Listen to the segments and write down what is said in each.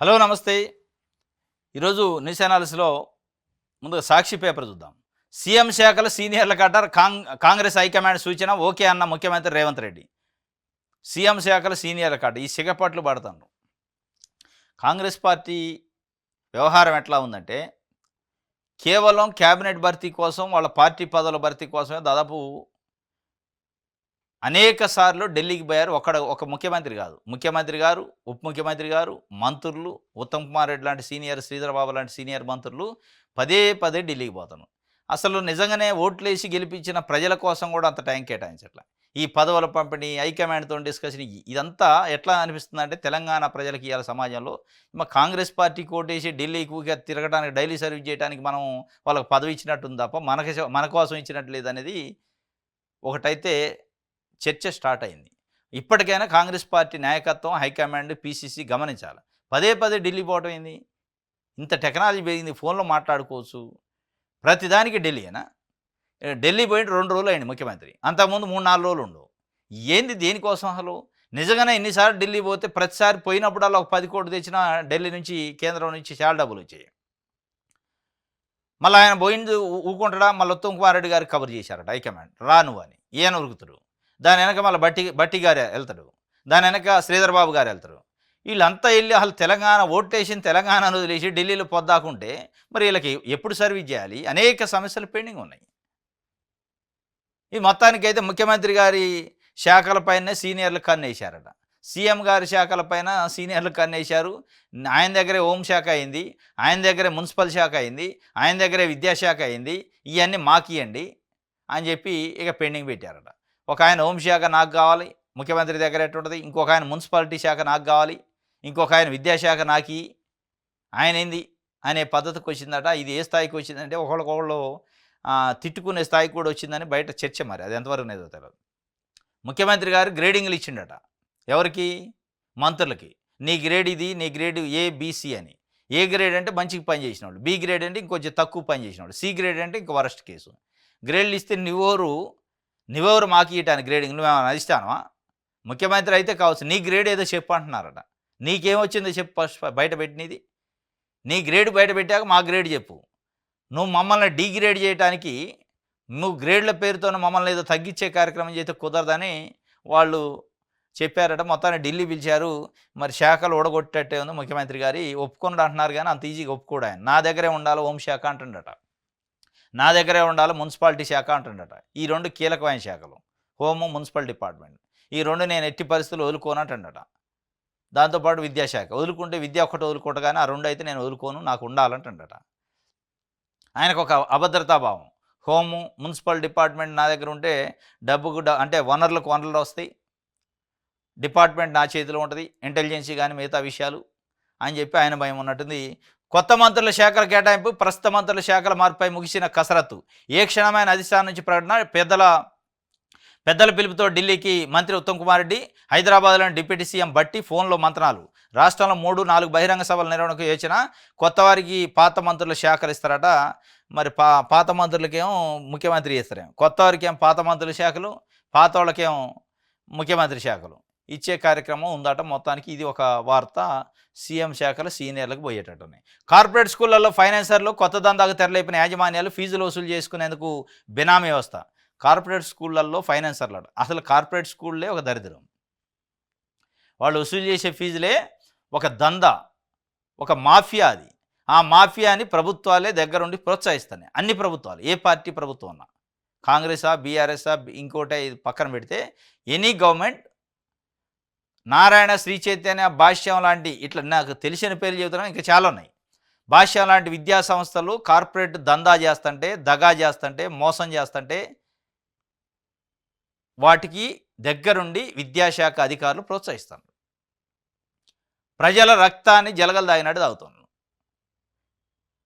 Hello నమస్తే. ఈరోజు news అనాలిసిస్‌లో ముందుగా సాక్షి పేపర్ చూద్దాం. సీఎం శాఖల సీనియర్ల కటార్ కాంగ్రెస్ హైకమాండ్ సూచన ఓకే అన్న ముఖ్యమంత్రి రేవంత్ రెడ్డి. సీఎం శాఖల సీనియర్ల కట ఈ సిగపట్లు పడతాండ్రు. కాంగ్రెస్ పార్టీ వ్యవహారం ఎట్లా ఉందంటే కేవలం క్యాబినెట్ భర్తీ కోసం వాళ్ళ పార్టీ పదవుల భర్తీ కోసమే దాదాపు అనేక సార్లు ఢిల్లీకి పోయారు. ఒక ముఖ్యమంత్రి కాదు. ముఖ్యమంత్రి గారు, ఉప ముఖ్యమంత్రి గారు, మంత్రులు, ఉత్తమ్ కుమార్ రెడ్డి లాంటి సీనియర్, శ్రీధర్ బాబు లాంటి సీనియర్ మంత్రులు పదే పదే ఢిల్లీకి పోతాను. అసలు నిజంగానే ఓట్లేసి గెలిపించిన ప్రజల కోసం కూడా అంత టైం కేటాయించట్ల. ఈ పదవుల పంపిణీ, హైకమాండ్‌తో డిస్కషన్ ఇదంతా ఎట్లా అనిపిస్తుందంటే తెలంగాణ ప్రజలకి ఇయాల సమాజంలో కాంగ్రెస్ పార్టీకి ఓటేసి ఢిల్లీకి ఊకే తిరగడానికి, డైలీ సర్వీస్ చేయడానికి మనం వాళ్ళకి పదవి ఇచ్చినట్టుంది తప్ప మన కోసం ఇచ్చినట్టు లేదనేది ఒకటైతే చర్చ స్టార్ట్ అయింది. ఇప్పటికైనా కాంగ్రెస్ పార్టీ నాయకత్వం, హైకమాండ్, పీసీసీ గమనించాలి. పదే పదే ఢిల్లీ పోవటం ఏంది? ఇంత టెక్నాలజీ పెరిగింది, ఫోన్‌లో మాట్లాడుకోవచ్చు. ప్రతిదానికి ఢిల్లీయేనా? ఢిల్లీ పోయి 2 రోజులు అయింది ముఖ్యమంత్రి. అంతకుముందు 3, 4 రోజులు ఉండు. ఏంది దేనికోసం అసలు? నిజంగానే ఇన్నిసార్లు ఢిల్లీ పోతే ప్రతిసారి పోయినప్పుడల్లా ఒక 10 కోట్లు తెచ్చినా ఢిల్లీ నుంచి, కేంద్రం నుంచి చాలా డబ్బులొచ్చాయి. మళ్ళీ ఆయన పోయింది ఊకుంటాడా? మళ్ళీ ఉత్తమ్ కుమార్ రెడ్డి గారికి కబురు చేశారట హైకమాండ్. రా నువ్వని. ఈయన ఉరుకుతాడు. దాని వెనక మళ్ళీ బట్టి గారు వెళ్తాడు. దాని వెనక శ్రీధర్ బాబు గారు వెళ్తారు. వీళ్ళంతా వెళ్ళి అసలు ఓట్లేసిన తెలంగాణను వదిలేసి ఢిల్లీలో పొద్దాకుంటే మరి వీళ్ళకి ఎప్పుడు సర్వీస్ చేయాలి? అనేక సమస్యలు పెండింగ్ ఉన్నాయి. ఈ మొత్తానికైతే ముఖ్యమంత్రి గారి శాఖలపైనే సీనియర్లు కన్నేశారట. సీఎం గారి శాఖలపైన సీనియర్లు కన్నేశారు. ఆయన దగ్గరే హోంశాఖ అయింది, ఆయన దగ్గరే మున్సిపల్ శాఖ అయింది, ఆయన దగ్గరే విద్యాశాఖ అయింది. ఇవన్నీ మాకియండి అని చెప్పి ఇక పెండింగ్ పెట్టారట. ఒక ఆయన హోంశాఖ నాకు కావాలి, ముఖ్యమంత్రి దగ్గర ఎట్టుంటుంది. ఇంకొక ఆయన మున్సిపాలిటీ శాఖ నాకు కావాలి, ఇంకొక ఆయన విద్యాశాఖ నాకి, ఆయన ఏంది అనే పద్ధతికి వచ్చిందట. ఇది ఏ స్థాయికి వచ్చిందంటే ఒకళ్ళకొకళ్ళు తిట్టుకునే స్థాయికి కూడా వచ్చిందని బయట చర్చ. మరి అది ఎంతవరకు నేదో తెలియదు. ముఖ్యమంత్రి గారు గ్రేడింగ్లు ఇచ్చిండట. ఎవరికి? మంత్రులకి. నీ గ్రేడ్ ఇది, నీ గ్రేడ్ ఏబిసి అని. ఏ గ్రేడ్ అంటే మంచిగా పని చేసినవాళ్ళు, బి గ్రేడ్ అంటే ఇంకొంచెం తక్కువ పని చేసినవాళ్ళు, సి గ్రేడ్ అంటే ఇంక వరస్ట్ కేసు. గ్రేడ్లు ఇస్తే నువ్వెవరు మాకు ఇయటానికి గ్రేడింగ్? నువ్వేమైనా అధిష్టానమా? ముఖ్యమంత్రి అయితే కావచ్చు, నీ గ్రేడ్ ఏదో చెప్పు అంటున్నారట. నీకేమొచ్చిందో చెప్పు ఫస్ట్ బయట పెట్టినది. నీ గ్రేడ్ బయట పెట్టాక మా గ్రేడ్ చెప్పు. నువ్వు మమ్మల్ని డీగ్రేడ్ చేయడానికి, నువ్వు గ్రేడ్ల పేరుతో మమ్మల్ని ఏదో తగ్గించే కార్యక్రమం చేస్తే కుదరదని వాళ్ళు చెప్పారట. మొత్తాన్ని ఢిల్లీ పిలిచారు. మరి శాఖలు ఓడగొట్టేట్టే ఉంది ముఖ్యమంత్రి గారి. ఒప్పుకున్నాడు అంటున్నారు కానీ అంత ఈజీగా ఒప్పుకోడు ఆయన. నా దగ్గరే ఉండాలి హోంశాఖ అంటుండట, నా దగ్గరే ఉండాలి మున్సిపాలిటీ శాఖ అంటుండట. ఈ 2 కీలకమైన శాఖలు, హోము, మున్సిపల్ డిపార్ట్మెంట్. ఈ 2 నేను ఎట్టి పరిస్థితులు వదులుకోను అంటుండట. దాంతోపాటు విద్యాశాఖ వదులుకుంటే విద్య ఒక్కటి వదులుకుంటా కానీ ఆ 2 అయితే నేను వదులుకోను, నాకు ఉండాలంటుండట. ఆయనకు ఒక అభద్రతా భావం. హోము, మున్సిపల్ డిపార్ట్మెంట్ నా దగ్గర ఉంటే డబ్బుకు అంటే వనరులకు వనరులు వస్తాయి, డిపార్ట్మెంట్ నా చేతిలో ఉంటుంది, ఇంటెలిజెన్సీ కానీ మిగతా విషయాలు అని చెప్పి ఆయన భయం ఉన్నట్టుంది. కొత్త మంత్రుల శాఖల కేటాయింపు, ప్రస్తుత మంత్రుల శాఖల మార్పుపై ముగిసిన కసరత్తు. ఏ క్షణమైన అధిష్టానం నుంచి ప్రకటన. పెద్దల పిలుపుతో ఢిల్లీకి మంత్రి ఉత్తమ్ కుమార్ రెడ్డి. హైదరాబాద్లోని డిప్యూటీ సీఎం బట్టి ఫోన్లో మంత్రాలు. రాష్ట్రంలో 3, 4 బహిరంగ సభల నిర్వహణకు యోచన. కొత్త వారికి పాత మంత్రుల శాఖలు ఇస్తారట. మరి పాత మంత్రులకేమో ముఖ్యమంత్రి ఇస్తారేమో, కొత్త వారికి ఏమో పాత మంత్రుల శాఖలు, పాత వాళ్ళకేమో ముఖ్యమంత్రి శాఖలు ఇచ్చే కార్యక్రమం ఉందట. మొత్తానికి ఇది ఒక వార్త. సీఎం శాఖల సీనియర్లకు పోయేటట్టున్నాయి. కార్పొరేట్ స్కూళ్లలో ఫైనాన్సర్లు కొత్త దందాకు తెరలేపిన యాజమాన్యాలు ఫీజులు వసూలు చేసుకునేందుకు బినామీ వ్యవస్థ. కార్పొరేట్ స్కూళ్ళల్లో ఫైనాన్సర్లు అసలు కార్పొరేట్ స్కూళ్ళే ఒక దరిద్రం. వాళ్ళు వసూలు చేసే ఫీజులే ఒక దందా, ఒక మాఫియా. అది ఆ మాఫియాని ప్రభుత్వాలే దగ్గరుండి ప్రోత్సహిస్తున్నాయి. అన్ని ప్రభుత్వాలు, ఏ పార్టీ ప్రభుత్వం ఉన్నా, కాంగ్రెసా, బీఆర్ఎస్ఆ, ఇంకోటే, ఇది పక్కన పెడితే ఎనీ గవర్నమెంట్, నారాయణ, శ్రీ చైతన్య, భాష్యం లాంటి ఇట్లా నాకు తెలిసిన పేర్లు చెబుతున్నాను, ఇంకా చాలా ఉన్నాయి. భాష్యం లాంటి విద్యా సంస్థలు కార్పొరేట్ దందా చేస్తుంటే, దగా చేస్తుంటే, మోసం చేస్తుంటే వాటికి దగ్గరుండి విద్యాశాఖ అధికారులు ప్రోత్సహిస్తారు. ప్రజల రక్తాన్ని జలగలు తాగినట్టు తాగుతున్నారు.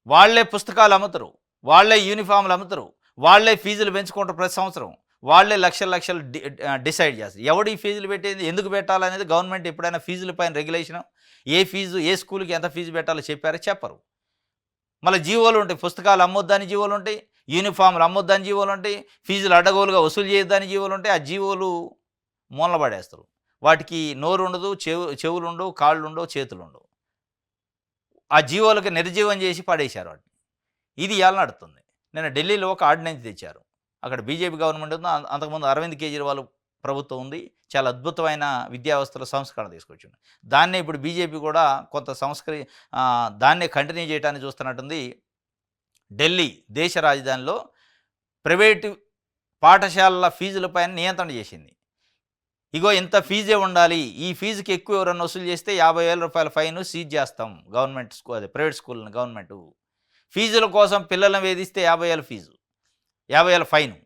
వాళ్లే పుస్తకాలు అమ్ముతారు, వాళ్లే యూనిఫామ్లు అమ్ముతారు, వాళ్లే ఫీజులు పెంచుకుంటారు. ప్రతి సంవత్సరం వాళ్లే లక్షలు డిసైడ్ చేస్తారు. ఎవడు ఈ ఫీజులు పెట్టేది, ఎందుకు పెట్టాలనేది గవర్నమెంట్ ఎప్పుడైనా ఫీజుల పైన రెగ్యులేషన్, ఏ ఫీజు, ఏ స్కూల్కి ఎంత ఫీజు పెట్టాలో చెప్పారో చెప్పరు. మళ్ళీ జీవోలు ఉంటాయి, పుస్తకాలు అమ్మొద్దని జీవోలు ఉంటాయి, యూనిఫామ్లు అమ్మొద్దని జీవోలు ఉంటాయి, ఫీజులు అడ్డగోలుగా వసూలు చేయొద్దని జీవోలు ఉంటాయి. ఆ జీవోలు మూలన పడేస్తారు. వాటికి నోరు ఉండదు, చెవులు ఉండవు, కాళ్ళు ఉండవు, చేతులు ఉండవు. ఆ జీవోలకు నిర్జీవం చేసి పడేశారు వాటిని. ఇది ఇయాల నడుస్తుంది. నిన్న ఢిల్లీలో ఒక ఆర్డినెన్స్ తెచ్చారు. అక్కడ బీజేపీ గవర్నమెంట్ ఉంది. అంతకుముందు అరవింద్ కేజ్రీవాల్ ప్రభుత్వం ఉంది. చాలా అద్భుతమైన విద్యా వ్యవస్థలో సంస్కరణ తీసుకొచ్చింది. దాన్నే ఇప్పుడు బీజేపీ కూడా కొంత దాన్నే కంటిన్యూ చేయడానికి చూస్తున్నట్టుంది. ఢిల్లీ దేశ రాజధానిలో ప్రైవేటు పాఠశాలల ఫీజులపైన నియంత్రణ చేసింది. ఇగో ఇంత ఫీజే ఉండాలి, ఈ ఫీజుకి ఎక్కువ ఎవరన్నా వసూలు చేస్తే 50,000 రూపాయల ఫైన్ సీజ్ చేస్తాం. గవర్నమెంట్ స్కూల్ అదే ప్రైవేట్ స్కూల్ని గవర్నమెంటు ఫీజుల కోసం పిల్లలను వేధిస్తే 50,000 ఫీజు, 50,000 ఫైను.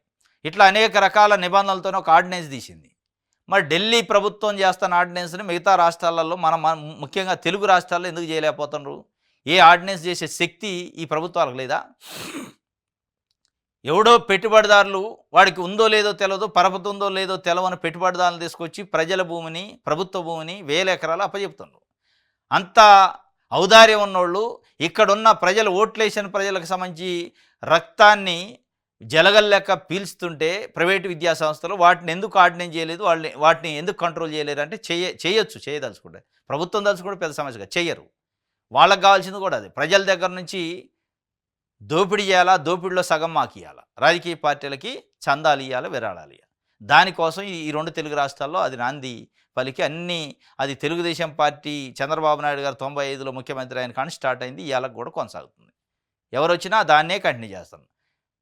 ఇట్లా అనేక రకాల నిబంధనలతో ఒక ఆర్డినెన్స్ తీసింది. మరి ఢిల్లీ ప్రభుత్వం చేస్తున్న ఆర్డినెన్స్ని మిగతా రాష్ట్రాలలో మనం ముఖ్యంగా తెలుగు రాష్ట్రాల్లో ఎందుకు చేయలేకపోతున్నారు? ఏ ఆర్డినెన్స్ చేసే శక్తి ఈ ప్రభుత్వాలకు లేదా? ఎవడో పెట్టుబడిదారులు, వాడికి ఉందో లేదో తెలియదు, పరపతి ఉందో లేదో తెలవని పెట్టుబడిదారులు తీసుకొచ్చి ప్రజల భూమిని, ప్రభుత్వ భూమిని 1000 ఎకరాలు అప్పచెప్తున్నారు. అంత ఔదార్యం ఉన్నోళ్ళు ఇక్కడున్న ప్రజలు, ఓట్లేసిన ప్రజలకు సంబంధించి రక్తాన్ని జలగల్లెక్క పీల్చుతుంటే ప్రైవేటు విద్యా సంస్థలు వాటిని ఎందుకు ఆర్డినెన్స్ చేయలేదు, వాటిని ఎందుకు కంట్రోల్ చేయలేరు అంటే చేయదలుచుకుంటే ప్రభుత్వం దలుచుకుంటే పెద్ద సమస్యగా చెయ్యరు. వాళ్ళకి కావాల్సింది కూడా అది. ప్రజల దగ్గర నుంచి దోపిడీ చేయాలా, దోపిడీలో సగం మాకు ఇవ్వాలా, రాజకీయ పార్టీలకి చందాలు ఇవ్వాలి, విరాళాలు ఇవ్వాలి. దానికోసం ఈ 2 తెలుగు రాష్ట్రాల్లో అది నాంది పలికి అది తెలుగుదేశం పార్టీ చంద్రబాబు నాయుడు గారు 95లో ముఖ్యమంత్రి అయిన కానీ స్టార్ట్ అయింది, ఇవాళ కూడా కొనసాగుతుంది. ఎవరు వచ్చినా దాన్నే కంటిన్యూ చేస్తాం.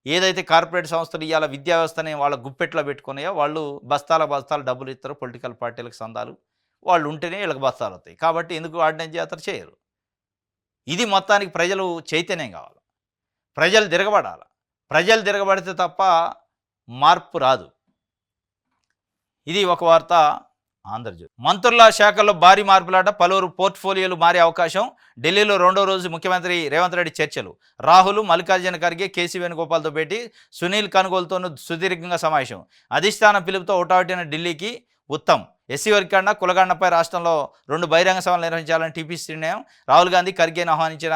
ఏదైతే కార్పొరేట్ సంస్థలు ఇవాళ విద్యా వ్యవస్థని వాళ్ళ గుప్పెట్లో పెట్టుకున్నాయో వాళ్ళు బస్తాల డబ్బులు ఇస్తారు పొలిటికల్ పార్టీలకు సందాలు, వాళ్ళు ఉంటేనే వీళ్ళకి బస్తాలు వస్తాయి. కాబట్టి ఎందుకు ఆర్డినెన్స్ చేస్తారు? చేయరు. ఇది మొత్తానికి ప్రజలు చైతన్యం కావాలి, ప్రజలు తిరగబడాలి. ప్రజలు తిరగబడితే తప్ప మార్పు రాదు. ఇది ఒక వార్త. ఆంధ్రజ్యోతి. మంత్రుల శాఖల్లో భారీ మార్పులాట, పలువురు పోర్ట్ఫోలియోలు మారే అవకాశం. ఢిల్లీలో 2వ రోజు ముఖ్యమంత్రి రేవంత్ రెడ్డి చర్చలు. రాహుల్, మల్లికార్జున ఖర్గే, కేసీ వేణుగోపాల్తో భేటీ. సునీల్ కనుగోలుతోనూ సుదీర్ఘంగా సమావేశం. అధిష్టానం పిలుపుతో హుటాహుటిన ఢిల్లీకి ఉత్తమ్. ఎస్సీ వర్గీకరణ, కులగణనపై రాష్ట్రంలో 2 బహిరంగ సభలు నిర్వహించాలని టీపీసీ నిర్ణయం. రాహుల్ గాంధీ, ఖర్గేను ఆహ్వానించిన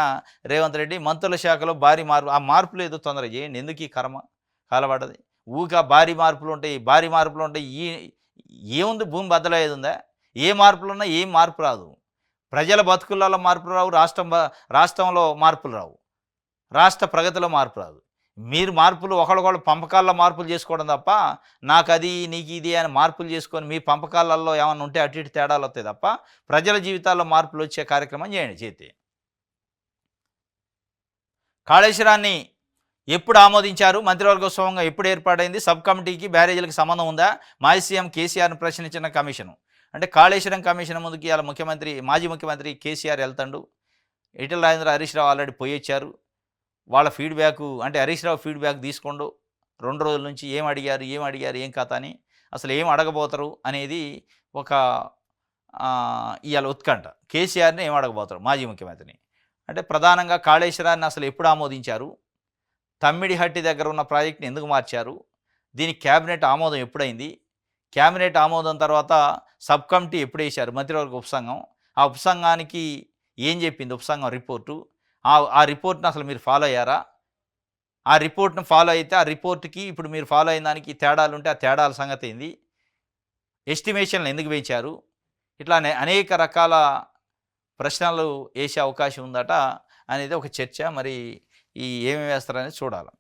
రేవంత్ రెడ్డి. మంత్రుల శాఖలో భారీ మార్పు. ఆ మార్పులు ఏదో తొందర చేయండి, ఎందుకు ఈ కర్మ కాలబడ్డది? భారీ మార్పులు ఉంటాయి. ఏముంది, భూమి బద్దలయ్యేది ఉందా? ఏ మార్పులు ఉన్నా ఏం మార్పు రాదు. ప్రజల బతుకులలో మార్పులు రావు, రాష్ట్రంలో మార్పులు రావు, రాష్ట్ర ప్రగతిలో మార్పు రాదు. మీరు మార్పులు ఒకళ్ళొకళ్ళు పంపకాల్లో మార్పులు చేసుకోవడం తప్ప, నాకు అది నీకు ఇది అని మార్పులు చేసుకొని మీ పంపకాలలో ఏమన్నా ఉంటే అటు ఇటు తేడాలు వస్తాయి తప్ప ప్రజల జీవితాల్లో మార్పులు వచ్చే కార్యక్రమం చేయండి. కాళేశ్వరాన్ని ఎప్పుడు ఆమోదించారు? మంత్రివర్గ సోమంగా ఎప్పుడు ఏర్పాటైంది? సబ్ కమిటీకి బ్యారేజీలకు సంబంధం ఉందా? మాజీ సీఎం కేసీఆర్ను ప్రశ్నించిన కమిషను. అంటే కాళేశ్వరం కమిషన్ ముందుకి ఇలా మాజీ ముఖ్యమంత్రి కేసీఆర్ వెళ్తాడు. ఈటెల రాజేంద్ర, హరీష్ రావు ఆల్రెడీ పోయి వచ్చారు. వాళ్ళ ఫీడ్బ్యాక్ అంటే హరీష్ రావు ఫీడ్బ్యాక్ తీసుకోండు 2 రోజుల నుంచి. ఏం అడిగారు ఏం కథ అని, అసలు ఏం అడగబోతారు అనేది ఒక ఇవాళ ఉత్కంఠ. కేసీఆర్ని ఏం అడగబోతారు మాజీ ముఖ్యమంత్రిని అంటే ప్రధానంగా కాళేశ్వరాన్ని అసలు ఎప్పుడు ఆమోదించారు, తమ్మిడిహట్టి దగ్గర ఉన్న ప్రాజెక్ట్ని ఎందుకు మార్చారు, దీనికి క్యాబినెట్ ఆమోదం ఎప్పుడైంది, క్యాబినెట్ ఆమోదం తర్వాత సబ్ కమిటీ ఎప్పుడు వేశారు, మంత్రివర్గ ఉపసంఘం, ఆ ఉపసంఘానికి ఏం చెప్పింది ఉపసంఘం రిపోర్టు, ఆ రిపోర్ట్ని అసలు మీరు ఫాలో అయ్యారా, ఆ రిపోర్ట్ను ఫాలో అయితే ఆ రిపోర్ట్కి ఇప్పుడు మీరు ఫాలో అయిన దానికి తేడాలు ఉంటే ఆ తేడాల సంగతి ఏంది, ఎస్టిమేషన్లు ఎందుకు వేయించారు, ఇట్లా అనేక రకాల ప్రశ్నలు వేసే అవకాశం ఉందట అనేది ఒక చర్చ. మరి ఏమేమి వేస్తారనేది చూడాలి.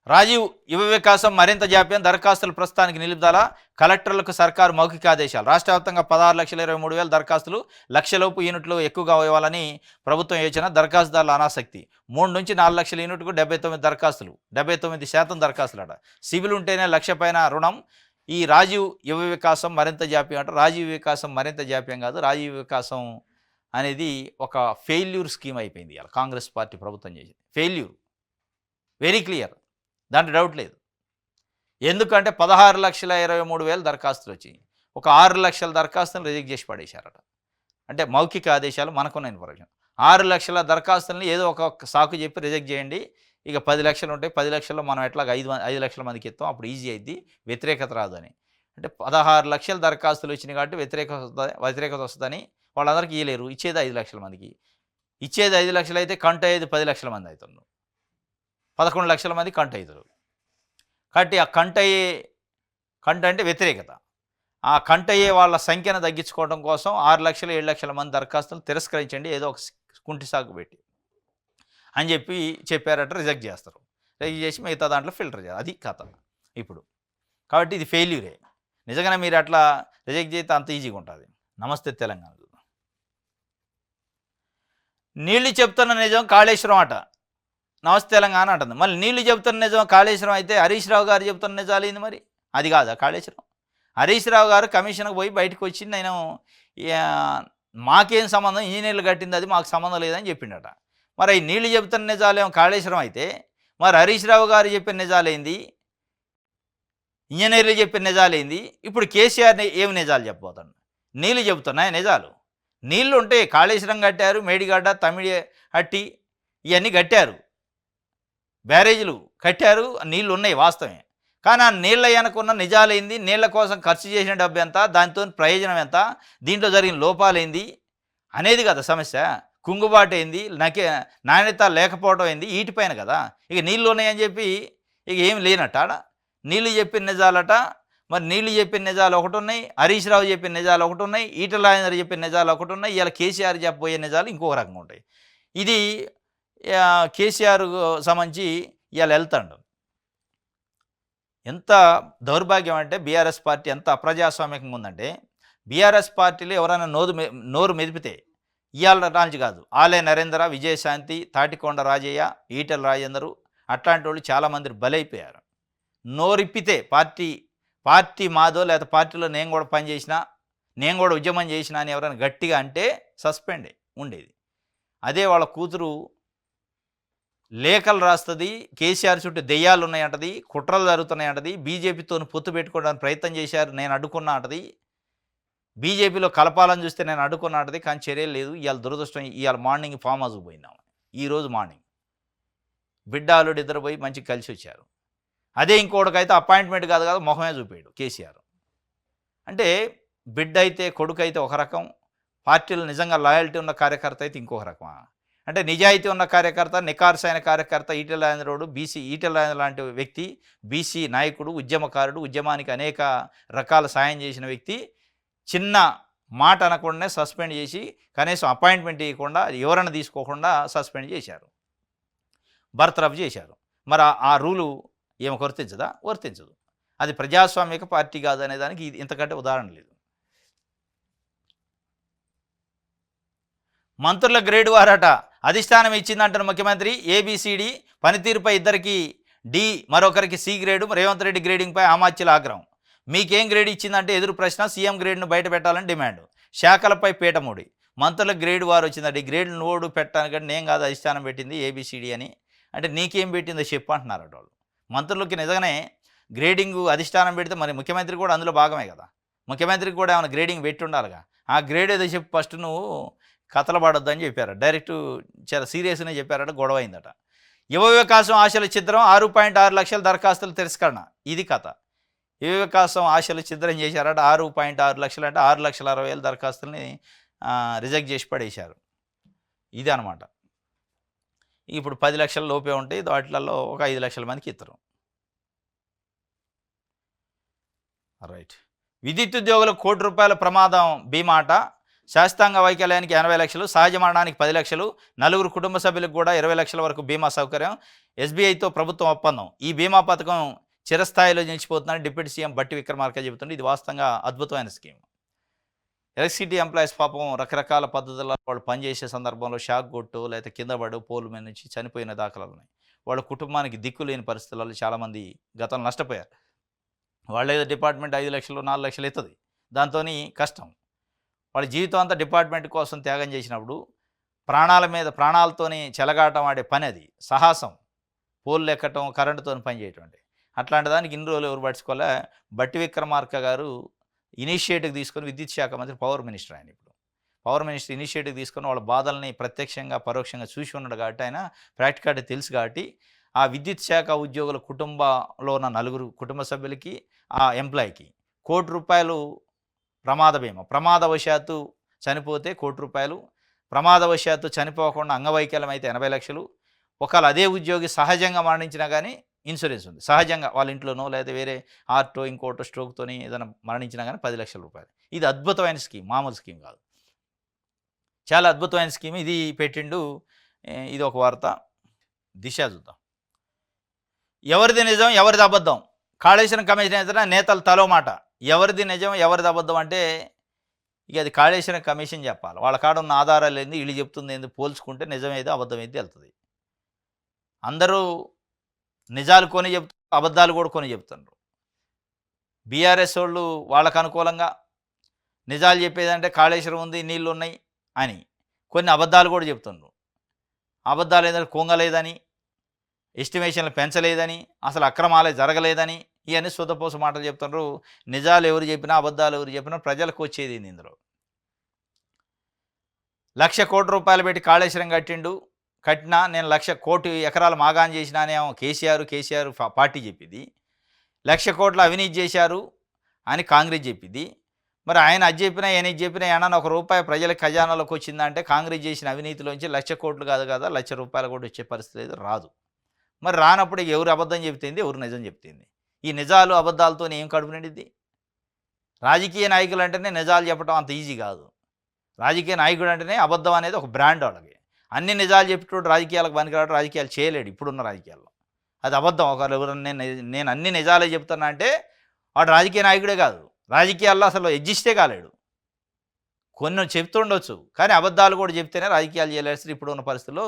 రాజీవ్ యువ వికాసం మరింత జాప్యం, దరఖాస్తులు ప్రస్తుతానికి నిలుపుదల, కలెక్టర్లకు సర్కారు మౌఖిక ఆదేశాలు. రాష్ట్ర వ్యాప్తంగా 16,23,000 దరఖాస్తులు, లక్షలోపు యూనిట్లు ఎక్కువగా ఇవ్వాలని ప్రభుత్వం యోచన. దరఖాస్తుదారుల అనాసక్తి. 3 నుంచి 4 లక్షల యూనిట్కు 79 దరఖాస్తులు, 79% దరఖాస్తులట. సివిల్ ఉంటేనే 1,00,000 పైన రుణం. ఈ రాజీవ్ యువ వికాసం మరింత జాప్యం అంట. రాజీవ్ వికాసం మరింత జాప్యం కాదు, రాజీవ్ వికాసం అనేది ఒక ఫెయిల్యూర్ స్కీమ్ అయిపోయింది. ఇలా కాంగ్రెస్ పార్టీ ప్రభుత్వం చేసింది ఫెయిల్యూర్, వెరీ క్లియర్, దాంట్లో డౌట్ లేదు. ఎందుకంటే 16,23,000 దరఖాస్తులు వచ్చి ఒక 6 లక్షల దరఖాస్తులను రిజెక్ట్ చేసి పడేశారట. అంటే మౌఖిక ఆదేశాలు మనకున్న ఇన్ఫర్మేషన్. 6 లక్షల దరఖాస్తులని ఏదో ఒక సాకు చెప్పి రిజెక్ట్ చేయండి, ఇక 10 లక్షలు ఉంటాయి, 10 లక్షల్లో మనం ఎట్లాగ 5 లక్షల మందికి ఇస్తాం, అప్పుడు ఈజీ అయింది, వ్యతిరేకత రాదు అని. అంటే 16 లక్షల దరఖాస్తులు వచ్చినాయి కాబట్టి వ్యతిరేకత వస్తుందని వాళ్ళందరికీ ఇవ్వలేరు. ఇచ్చేది 5 లక్షల మందికి. ఇచ్చేది 5 లక్షలు అయితే కంట అయ్యేది 10 లక్షల మంది అవుతున్నారు, 11 లక్షల మంది కంట అవుతారు. కాబట్టి ఆ కంట అంటే వ్యతిరేకత. ఆ కంటయ్యే వాళ్ళ సంఖ్యను తగ్గించుకోవడం కోసం 6 లక్షలు 7 లక్షల మంది దరఖాస్తులు తిరస్కరించండి ఏదో ఒక కుంటి సాగు పెట్టి అని చెప్పారట. రిజెక్ట్ చేస్తారు. రిజెక్ట్ చేసి మిగతా దాంట్లో ఫిల్టర్ చేయాలి. అది కథ ఇప్పుడు. కాబట్టి ఇది ఫెయిల్యూరే. నిజంగానే మీరు అట్లా రిజెక్ట్ చేస్తే అంత ఈజీగా ఉంటుంది. నమస్తే తెలంగాణ. నీళ్ళు చెప్తున్న నిజం కాళేశ్వరం అట. నమస్తే తెలంగాణ అంటుంది. మళ్ళీ నీళ్ళు చెప్తున్న నిజం కాళేశ్వరం అయితే హరీష్ రావు గారు చెప్తున్న నిజాలు ఏంది మరి? అది కాదా కాళేశ్వరం? హరీష్ రావు గారు కమిషన్కి పోయి బయటకు వచ్చి నేను మాకేం సంబంధం, ఇంజనీర్లు కట్టింది అది మాకు సంబంధం లేదని చెప్పిండట. మరి ఈ నీళ్ళు చెబుతున్న నిజాలేమో కాళేశ్వరం అయితే మరి హరీష్ రావు గారు చెప్పిన నిజాలేంది, ఇంజనీర్లు చెప్పిన నిజాలేంది, ఇప్పుడు కేసీఆర్ని ఏమి నిజాలు చెప్పబోతాడు? నీళ్ళు చెబుతున్నాయి నిజాలు. నీళ్లు ఉంటే కాళేశ్వరం కట్టారు, మేడిగడ్డ, తమిళ హట్టి ఇవన్నీ కట్టారు, బ్యారేజీలు కట్టారు, నీళ్లు ఉన్నాయి వాస్తవమే. కానీ ఆ నీళ్ళ వెనకున్న నిజాలేంది, నీళ్ల కోసం ఖర్చు చేసిన డబ్బు ఎంత, దాంతో ప్రయోజనం ఎంత, దీంట్లో జరిగిన లోపాలేంది అనేది కదా సమస్య. కుంగుబాటు ఏంది, నాణ్యత లేకపోవడం ఏంది, వీటిపైన కదా. ఇక నీళ్ళు ఉన్నాయని చెప్పి ఇక ఏం లేనట్ట ఆడ. నీళ్ళు చెప్పిన నిజాలట. మరి నీళ్ళు చెప్పిన నిజాలు ఒకటి ఉన్నాయి, హరీష్ రావు చెప్పిన నిజాలు ఒకటి ఉన్నాయి, ఈటల రాజేందర్ చెప్పిన నిజాలు ఒకటి ఉన్నాయి, ఇలా కేసీఆర్ చెప్పబోయే నిజాలు ఇంకొక రకంగా ఉంటాయి. ఇది కేసీఆర్ సంబంధించి ఇవాళ వెళ్తాడు. ఎంత దౌర్భాగ్యం అంటే బీఆర్ఎస్ పార్టీ ఎంత అప్రజాస్వామికంగా ఉందంటే, బీఆర్ఎస్ పార్టీలో ఎవరైనా నోరు మెదిపితే ఇవాళ రాంచి కాదు, ఆలయ నరేంద్ర, విజయశాంతి, తాటికొండ రాజయ్య, ఈటల రాజేందరు అట్లాంటి వాళ్ళు చాలామంది బలైపోయారు. నోరిప్పితే పార్టీ మాదో లేదా పార్టీలో నేను కూడా పనిచేసినా, నేను కూడా ఉద్యమం చేసినా అని ఎవరైనా గట్టిగా అంటే సస్పెండే ఉండేది. అదే వాళ్ళ కూతురు లేఖలు రాస్తుంది, కేసీఆర్ చుట్టూ దెయ్యాలు ఉన్నాయంటది, కుట్రలు జరుగుతున్నాయంటది, బీజేపీతో పొత్తు పెట్టుకోవడానికి ప్రయత్నం చేశారు, నేను అడ్డుకున్నా అంటది, బీజేపీలో కలపాలని చూస్తే నేను అడ్డుకున్నా అంటది, కానీ చర్యలు లేదు. ఇవాళ దురదృష్టం, ఇవాళ మార్నింగ్ ఫామ్ హౌస్కి పోయిందాం. ఈరోజు మార్నింగ్ బిడ్డ అల్లుడు ఇద్దరు పోయి మంచిగా కలిసి వచ్చారు. అదే ఇంకోటికైతే అపాయింట్మెంట్ కాదు మొహమే చూపాడు కేసీఆర్. అంటే బిడ్డ అయితే కొడుకు అయితే ఒక రకం, పార్టీలో నిజంగా లాయల్టీ ఉన్న కార్యకర్త అయితే ఇంకొక రకమా? అంటే నిజాయితీ ఉన్న కార్యకర్త, నికార్సైన కార్యకర్త ఈటల రాజేంద్రుడు, ఈటల రాజేంద్ర లాంటి వ్యక్తి, బీసీ నాయకుడు, ఉద్యమకారుడు, ఉద్యమానికి అనేక రకాల సాయం చేసిన వ్యక్తి, చిన్న మాట అనకుండానే సస్పెండ్ చేసి కనీసం అపాయింట్మెంట్ ఇవ్వకుండా, ఎవరైనా తీసుకోకుండా సస్పెండ్ చేశారు, బర్తరఫ్ చేశారు. మరి ఆ రూలు ఏమో వర్తించదా? వర్తించదు. అది ప్రజాస్వామిక పార్టీ కాదు అనే దానికి ఇంతకంటే ఉదాహరణ లేదు. మంత్రుల గ్రేడ్ వారట. అధిష్టానం ఇచ్చిందంటారు ముఖ్యమంత్రి. ఏబిసిడి పనితీరుపై ఇద్దరికి డి, మరొకరికి సి గ్రేడు. రేవంత్ రెడ్డి గ్రేడింగ్పై ఆమాత్యుల ఆగ్రహం. మీకేం గ్రేడ్ ఇచ్చిందంటే ఎదురు ప్రశ్న. సీఎం గ్రేడ్ను బయట పెట్టాలని డిమాండ్. శాఖలపై పీటముడి. మంత్రుల గ్రేడ్ వారు వచ్చిందంటే ఈ గ్రేడ్ నోడు పెట్టడానికి నేను కాదు అధిష్టానం పెట్టింది ఏబిసిడి అని. అంటే నీకేం పెట్టిందో చెప్పు అంటున్నారు వాళ్ళు. మంత్రులకి నిజంగానే గ్రేడింగ్ అధిష్టానం పెడితే మరి ముఖ్యమంత్రి కూడా అందులో భాగమే కదా. ముఖ్యమంత్రికి కూడా ఏమైనా గ్రేడింగ్ పెట్టి ఉండాలిగా. ఆ గ్రేడ్ ఏదో చెప్పి ఫస్ట్ నువ్వు కథలు పడొద్దు అని చెప్పారు. డైరెక్ట్ చాలా సీరియస్గానే చెప్పారట. గొడవ అయిందట. యువ వికాసం ఆశల చిత్రం 6.6 లక్షల దరఖాస్తులు తిరస్కరణ. ఇది కథ. యువ వికాసం ఆశలు చిత్రం చేశారట. 6.6 లక్షలు అంటే 6,60,000 దరఖాస్తుల్ని రిజెక్ట్ చేసి పడేశారు. ఇది అనమాట. ఇప్పుడు 10 లక్షల లోపే ఉంటాయి. వాటిలలో ఒక 5 లక్షల మందికి ఇస్తారు. రైట్. విద్యుత్ ఉద్యోగులకు ₹1,00,00,000 ప్రమాదం బీమా అట. శాస్త్రాంగ వైకల్యానికి 80 లక్షలు, సహజ మరణానికి 10 లక్షలు, 4 కుటుంబ సభ్యులకు కూడా 20 లక్షల వరకు బీమా సౌకర్యం. ఎస్బీఐతో ప్రభుత్వం ఒప్పందం. ఈ బీమా పథకం చిరస్థాయిలో నిలిచిపోతుందని డిప్యూటీ సీఎం బట్టి విక్రమార్క చెబుతుంది. ఇది వాస్తవంగా అద్భుతమైన స్కీమ్. ఎలక్ట్రిసిటీ ఎంప్లాయీస్ పాపం రకరకాల పద్ధతుల్లో వాళ్ళు పనిచేసే సందర్భంలో షాక్ కొట్టు లేకపోతే కింద పడు పోల్ మీద నుంచి చనిపోయిన దాఖలాలు ఉన్నాయి. వాళ్ళ కుటుంబానికి దిక్కు లేని పరిస్థితులలో చాలామంది గతంలో నష్టపోయారు. వాళ్ళ ఏదో డిపార్ట్మెంట్ 5 లక్షలు 4 లక్షలు అవుతుంది. దాంతో కష్టం. వాళ్ళ జీవితం అంతా డిపార్ట్మెంట్ కోసం త్యాగం చేసినప్పుడు ప్రాణాలతోని చెలగాటం ఆడే పని అది. సాహసం. పోల్లు ఎక్కటం, కరెంటుతో పని చేయటం. అట్లాంటి దానికి ఇన్ని రోజులు ఎవరు పట్టించుకోలే. బట్టి విక్రమార్క గారు ఇనిషియేటివ్ తీసుకొని, విద్యుత్ శాఖ మంత్రి, పవర్ మినిస్టర్ ఆయన. ఇప్పుడు పవర్ మినిస్టర్ ఇనిషియేటివ్ తీసుకొని వాళ్ళ బాధల్ని ప్రత్యక్షంగా పరోక్షంగా చూసి ఉన్నాడు కాబట్టి, ఆయన ప్రాక్టికాలిటీ తెలుసు కాబట్టి, ఆ విద్యుత్ శాఖ ఉద్యోగుల కుటుంబంలో ఉన్న 4 కుటుంబ సభ్యులకి ఆ ఎంప్లాయీకి ₹1,00,00,000 ప్రమాద బీమా. ప్రమాదవశాత్తు చనిపోతే ₹1,00,00,000, ప్రమాదవశాత్తు చనిపోకుండా అంగవైకల్యం అయితే 80 లక్షలు. ఒకవేళ అదే ఉద్యోగి సహజంగా మరణించినా కానీ ఇన్సూరెన్స్ ఉంది. సహజంగా వాళ్ళ ఇంట్లోనో లేదా వేరే హార్టో ఇంకోటో స్ట్రోక్‌తోని ఏదైనా మరణించినా గానీ 10,00,000 రూపాయలు. ఇది అద్భుతమైన స్కీమ్. మామూలు స్కీమ్ కాదు. చాలా అద్భుతమైన స్కీమ్. ఇది పెట్టిండు. ఇదొక వార్త. దిశ చూద్దాం. ఎవరిది నిజం? ఎవరిది అబద్ధం? కాళేశ్వరం కమిషన్ నేతలు తలో మాట. ఎవరిది నిజం? ఎవరిది అబద్ధం అంటే ఇక అది కాళేశ్వరం కమిషన్ చెప్పాలి. వాళ్ళ కాడ ఉన్న ఆధారాలు ఏంది, వీళ్ళు చెప్తుంది ఏంది పోల్చుకుంటే నిజమేది అబద్ధం ఏది తెలుస్తుంది. అందరూ నిజాలు కొని చెప్తారు, అబద్ధాలు కూడా కొని చెప్తున్నారు. బీఆర్ఎస్ వాళ్ళు వాళ్ళకు అనుకూలంగా నిజాలు చెప్పేదంటే కాళేశ్వరం ఉంది, నీళ్ళు ఉన్నాయి అని. కొన్ని అబద్ధాలు కూడా చెప్తున్నారు. అబద్ధాలు ఏంటంటే కొంగలేదని, ఎస్టిమేషన్లు పెంచలేదని, అసలు అక్రమాలే జరగలేదని, ఇవన్నీ సుద్దపోస మాటలు చెప్తున్నారు. నిజాలు ఎవరు చెప్పినా అబద్ధాలు ఎవరు చెప్పినా ప్రజలకు వచ్చేది ఇందులో. 1,00,000 కోట్ల రూపాయలు పెట్టి కాళేశ్వరం కట్టినా నేను 1,00,000 కోటి ఎకరాలు మాగాన్ చేసినానేమో కేసీఆర్ పార్టీ చెప్పింది. 1,00,000 కోట్ల అవినీతి చేశారు అని కాంగ్రెస్ చెప్పింది. మరి ఆయన అది చెప్పినా ఈయన ఇది చెప్పినా ఏమన్నా ₹1 ప్రజల ఖజానాలోకి వచ్చిందంటే కాంగ్రెస్ చేసిన అవినీతిలోంచి 1,00,000 కోట్లు కాదు కదా, ₹1,00,000 కూడా వచ్చే పరిస్థితి లేదు, రాదు. మరి రానప్పుడు ఎవరు అబద్ధం చెబుతుంది, ఎవరు నిజం చెప్తుంది? ఈ నిజాలు అబద్ధాలతో ఏం కడుపు నిండిద్ది? రాజకీయ నాయకులు అంటేనే నిజాలు చెప్పడం అంత ఈజీ కాదు. రాజకీయ నాయకుడు అంటేనే అబద్ధం అనేది ఒక బ్రాండ్ వాళ్ళకి. అన్ని నిజాలు చెప్పేటోడు రాజకీయాలకు పనికిరాడు, రాజకీయాలు చేయలేడు ఇప్పుడున్న రాజకీయాల్లో. అది అబద్ధం. ఎవరన్నా నేను అన్ని నిజాలే చెప్తున్నా అంటే వాడు రాజకీయ నాయకుడే కాదు, రాజకీయాల్లో అసలు ఎగ్జిస్టే కాలేడు. కొన్ని చెప్తుండొచ్చు కానీ అబద్ధాలు కూడా చెప్తేనే రాజకీయాలు చేయలేసి ఇప్పుడు ఉన్న పరిస్థితుల్లో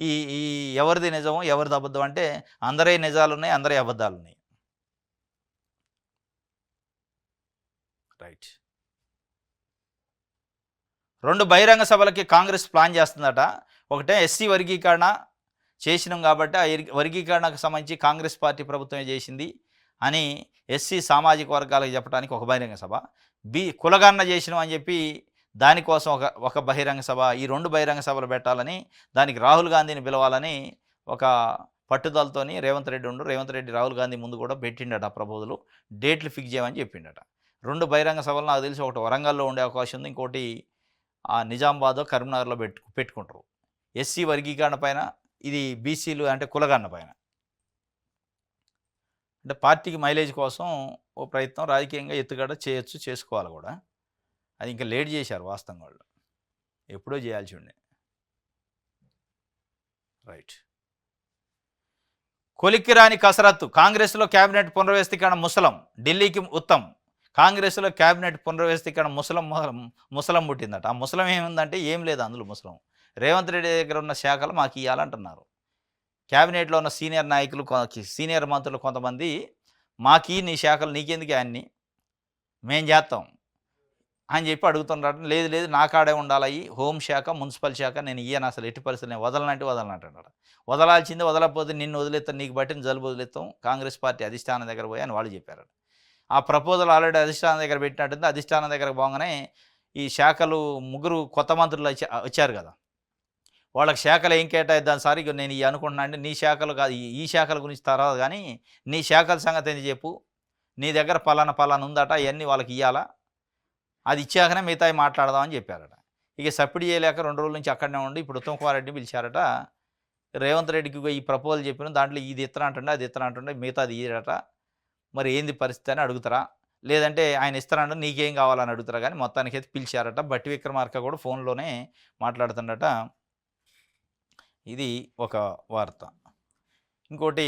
ఈ ఈ ఎవరిది నిజం ఎవరిది అబద్ధం అంటే అందరే నిజాలు ఉన్నాయి, అందరే అబద్ధాలు ఉన్నాయి. రైట్. 2 బహిరంగ సభలకి కాంగ్రెస్ ప్లాన్ చేస్తుందట. ఒకటే ఎస్సీ వర్గీకరణ చేసినాం కాబట్టి ఆ వర్గీకరణకు సంబంధించి కాంగ్రెస్ పార్టీ ప్రభుత్వమే చేసింది అని ఎస్సీ సామాజిక వర్గాలకు చెప్పడానికి ఒక బహిరంగ సభ. కులగణన చేసినాం అని చెప్పి దానికోసం ఒక బహిరంగ సభ. ఈ 2 బహిరంగ సభలు పెట్టాలని, దానికి రాహుల్ గాంధీని పిలవాలని ఒక పట్టుదలతోని రేవంత్ రెడ్డి రాహుల్ గాంధీ ముందు కూడా పెట్టిండట ప్రపోజలు. డేట్లు ఫిక్స్ చేయమని చెప్పిండట. 2 బహిరంగ సభలు నాకు తెలిసి ఒకటి వరంగల్లో ఉండే అవకాశం ఉంది, ఇంకోటి నిజామాబాద్ కరీంనగర్లో పెట్టుకుంటారు. ఎస్సీ వర్గీకరణ పైన, ఇది బీసీలు అంటే కులగణన పైన. అంటే పార్టీకి మైలేజ్ కోసం ఓ ప్రయత్నం, రాజకీయంగా ఎత్తుగడ చేసుకోవాలి కూడా. అది ఇంకా లేట్ చేశారు వాస్తవంగా వాళ్ళు, ఎప్పుడో చేయాల్సి ఉండే. రైట్. కొలిక్కిరాని కసరత్తు. కాంగ్రెస్లో క్యాబినెట్ పునర్వ్యవస్థీకరణ ముసలం, ఢిల్లీకి ఉత్తమ్. కాంగ్రెస్లో క్యాబినెట్ పునర్వ్యవస్థీకరణ ముసలం పుట్టిందట. ఆ ముసలం ఏముందంటే ఏం లేదు అందులో. ముసలం రేవంత్ రెడ్డి దగ్గర ఉన్న శాఖలు మాకు ఇవ్వాలంటున్నారు. క్యాబినెట్లో ఉన్న సీనియర్ నాయకులు, సీనియర్ మంత్రులు కొంతమంది మాకు నీ శాఖలు నీకెందుకు అన్ని మేం చేస్తాం అని చెప్పి అడుగుతున్నారు. లేదు నా కాడే ఉండాలి హోంశాఖ, మున్సిపల్ శాఖ, నేను ఇయ్యను అసలు ఎట్టి పరిస్థితులు, నేను వదలనంటున్నాడు. వదలాల్సిందే, వదలకపోతే నిన్ను వదిలేస్తాం, నీకు బట్టి జలుబు వదిలేస్తాం, కాంగ్రెస్ పార్టీ అధిష్టానం దగ్గర పోయి అని వాళ్ళు చెప్పారు. ఆ ప్రపోజల్ ఆల్రెడీ అధిష్టానం దగ్గర పెట్టినట్టుంది. అధిష్టానం దగ్గర పోగానే ఈ శాఖలు 3 కొత్త మంత్రులు వచ్చారు కదా, వాళ్ళకి శాఖలు ఏం కేటాయిద్దాం సార్, ఇక నేను అనుకుంటున్నా అంటే నీ శాఖలు కాదు, ఈ శాఖల గురించి తర్వాత కానీ నీ శాఖల సంగతి ఏంటి చెప్పు, నీ దగ్గర పలానా ఉందట, ఇవన్నీ వాళ్ళకి ఇవ్వాలా, అది ఇచ్చాకనే మిగతాయి మాట్లాడదామని చెప్పారట. ఇక సబ్సిడీ చేయలేక 2 రోజుల నుంచి అక్కడనే ఉండి ఇప్పుడు ఉత్తమ్ కుమార్ రెడ్డిని పిలిచారట. రేవంత్ రెడ్డికి ఈ ప్రపోజల్ చెప్పిన దాంట్లో ఇది ఇత్తనా అంటుండే, మిగతాది ఇయ్యడట. మరి ఏంది పరిస్థితి అని అడుగుతారా, లేదంటే ఆయన ఇస్తానంటే నీకేం కావాలని అడుగుతారా, కానీ మొత్తానికి అయితే పిలిచారట. బట్టి విక్రమార్క కూడా ఫోన్లోనే మాట్లాడుతుండట. ఇది ఒక వార్త. ఇంకోటి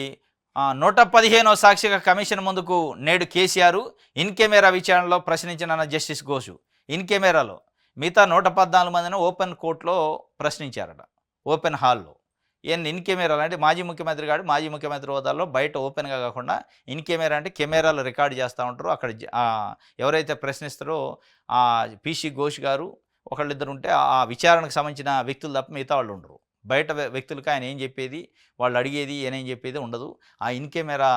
115వ సాక్షిగా కమిషన్ ముందుకు నేడు కేసీఆర్. ఇన్ కెమెరా విచారణలో ప్రశ్నించిన జస్టిస్ ఘోష్. ఇన్ కెమెరాలో మిగతా 114 మందిని ఓపెన్ కోర్టులో ప్రశ్నించారట, ఓపెన్ హాల్లో. ఇన్ కెమెరాలు అంటే మాజీ ముఖ్యమంత్రి హోదాలో బయట ఓపెన్గా కాకుండా ఇన్ కెమెరా అంటే కెమెరాలు రికార్డు చేస్తూ ఉంటారు. అక్కడ ఎవరైతే ప్రశ్నిస్తారో పీసీ ఘోష్ గారు ఒకళ్ళిద్దరు ఉంటే ఆ విచారణకు సంబంధించిన వ్యక్తులు తప్ప మిగతా వాళ్ళు ఉండరు. బయట వ్యక్తులకి ఆయన ఏం చెప్పేది, వాళ్ళు అడిగేది ఏనేం చెప్పేది ఉండదు. ఆ ఇన్ కెమెరా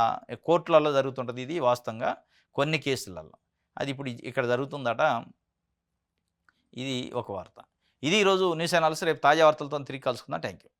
కోర్టులలో జరుగుతుంటుంది. ఇది వాస్తవంగా కొన్ని కేసులలో, అది ఇప్పుడు ఇక్కడ జరుగుతుందట. ఇది ఒక వార్త. ఇది ఈరోజు న్యూస్ అనాలిసిస్. రేపు తాజా వార్తలతో తిరిగి కలుసుకుందాం. Thank you.